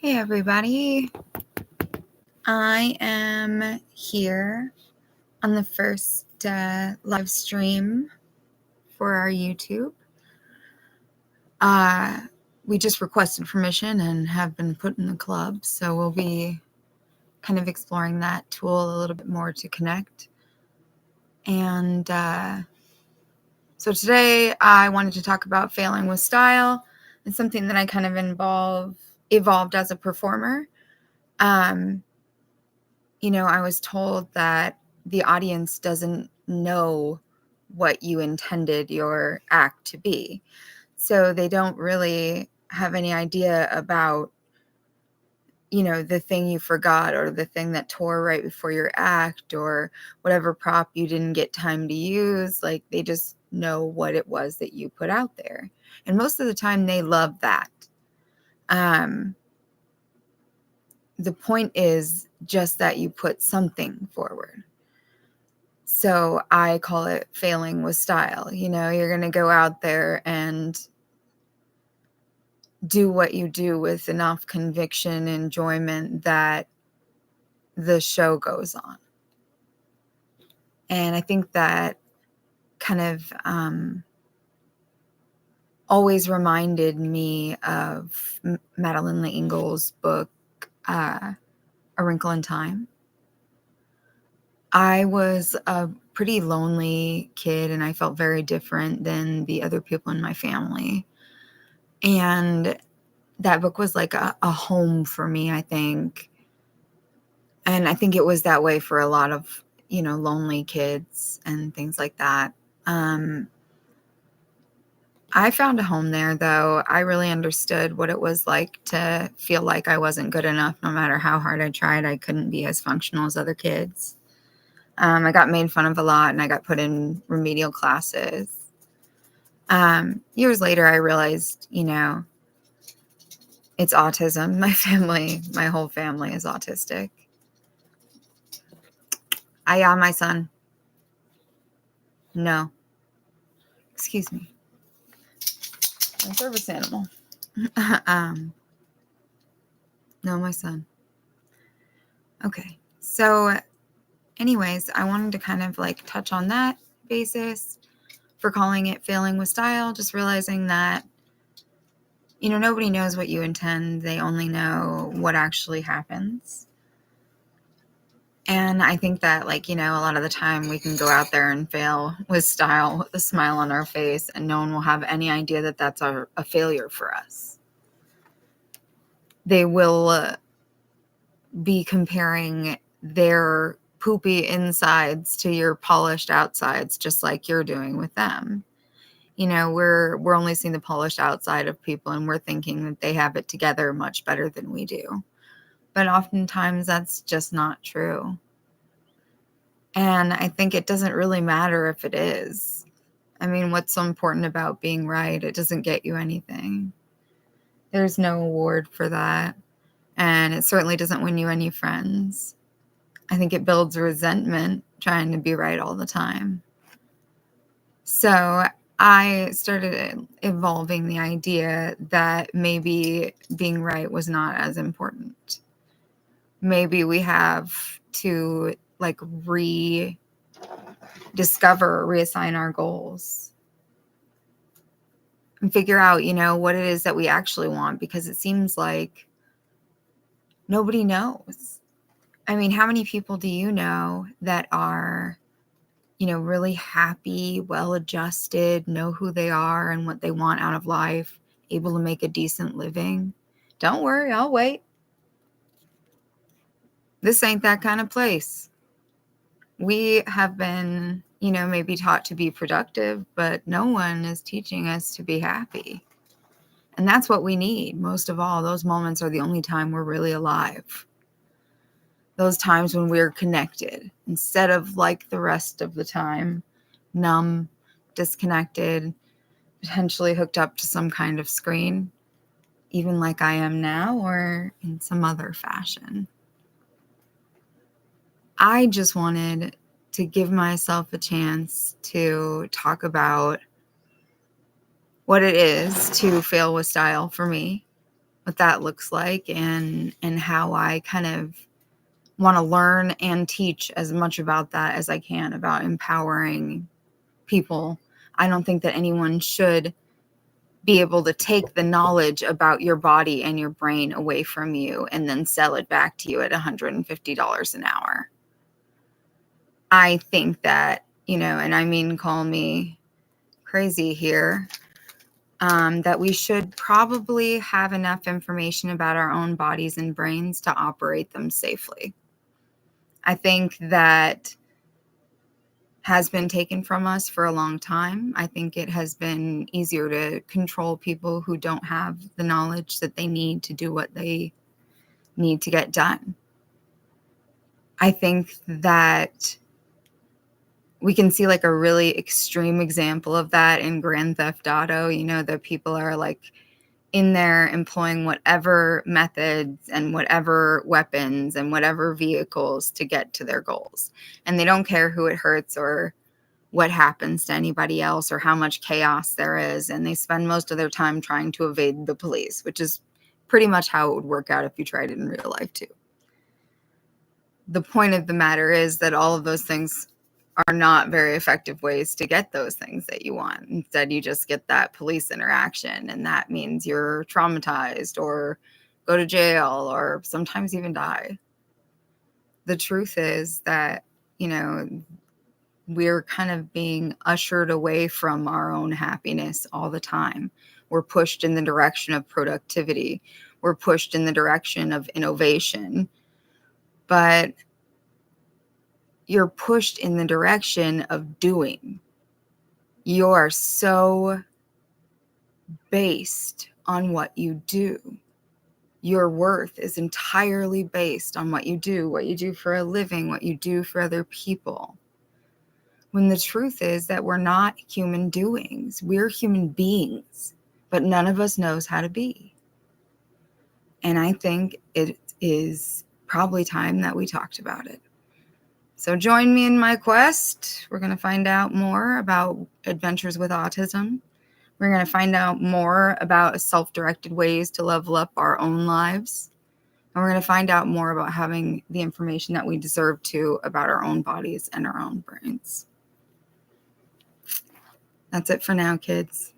Hey everybody, I am here on the first live stream for our YouTube. We just requested permission and have been put in the club, so we'll be kind of exploring that tool a little bit more to connect. And so today I wanted to talk about failing with style. It's something that I kind of evolved as a performer. I was told that the audience doesn't know what you intended your act to be. So they don't really have any idea about, the thing you forgot or the thing that tore right before your act or whatever prop you didn't get time to use. Like, they just know what it was that you put out there. And most of the time they love that. The point is just that you put something forward. So I call it failing with style. You're going to go out there and do what you do with enough conviction and enjoyment that the show goes on. And I think that kind of always reminded me of Madeleine L'engle's book, A Wrinkle in Time. I was a pretty lonely kid and I felt very different than the other people in my family. And that book was like a home for me, I think. And I think it was that way for a lot of, lonely kids and things like that. I found a home there, though. I really understood what it was like to feel like I wasn't good enough. No matter how hard I tried, I couldn't be as functional as other kids. I got made fun of a lot and I got put in remedial classes. Years later, I realized, it's autism. My whole family is autistic. My son. No. Excuse me. My service animal. No, my son. Okay. So anyways, I wanted to kind of like touch on that basis for calling it failing with style, just realizing that, nobody knows what you intend. They only know what actually happens. And I think that, a lot of the time we can go out there and fail with style, with a smile on our face, and no one will have any idea that that's a failure for us. They will be comparing their poopy insides to your polished outsides, just like you're doing with them. We're only seeing the polished outside of people, and we're thinking that they have it together much better than we do. But oftentimes that's just not true. And I think it doesn't really matter if it is. I mean, what's so important about being right? It doesn't get you anything. There's no award for that. And it certainly doesn't win you any friends. I think it builds resentment trying to be right all the time. So I started evolving the idea that maybe being right was not as important. Maybe we have to rediscover, reassign our goals and figure out, what it is that we actually want, because it seems like nobody knows. I mean, how many people do you know that are, really happy, well-adjusted, know who they are and what they want out of life, able to make a decent living? Don't worry, I'll wait. This ain't that kind of place. We have been, maybe taught to be productive, but no one is teaching us to be happy. And that's what we need most of all. Those moments are the only time we're really alive. Those times when we're connected instead of like the rest of the time, numb, disconnected, potentially hooked up to some kind of screen, even like I am now or in some other fashion. I just wanted to give myself a chance to talk about what it is to fail with style for me, what that looks like, and how I kind of want to learn and teach as much about that as I can, about empowering people. I don't think that anyone should be able to take the knowledge about your body and your brain away from you and then sell it back to you at $150 an hour. I think that, and I mean, call me crazy here, that we should probably have enough information about our own bodies and brains to operate them safely. I think that has been taken from us for a long time. I think it has been easier to control people who don't have the knowledge that they need to do what they need to get done. I think that we can see like a really extreme example of that in Grand Theft Auto, that people are like in there employing whatever methods and whatever weapons and whatever vehicles to get to their goals. And they don't care who it hurts or what happens to anybody else or how much chaos there is. And they spend most of their time trying to evade the police, which is pretty much how it would work out if you tried it in real life too. The point of the matter is that all of those things are not very effective ways to get those things that you want. Instead, you just get that police interaction, and that means you're traumatized or go to jail or sometimes even die. The truth is that, we're kind of being ushered away from our own happiness all the time. We're pushed in the direction of productivity. We're pushed in the direction of innovation. But you're pushed in the direction of doing. You are so based on what you do. Your worth is entirely based on what you do for a living, what you do for other people. When the truth is that we're not human doings. We're human beings, but none of us knows how to be. And I think it is probably time that we talked about it. So join me in my quest. We're going to find out more about adventures with autism. We're going to find out more about self-directed ways to level up our own lives. And we're going to find out more about having the information that we deserve to about our own bodies and our own brains. That's it for now, kids.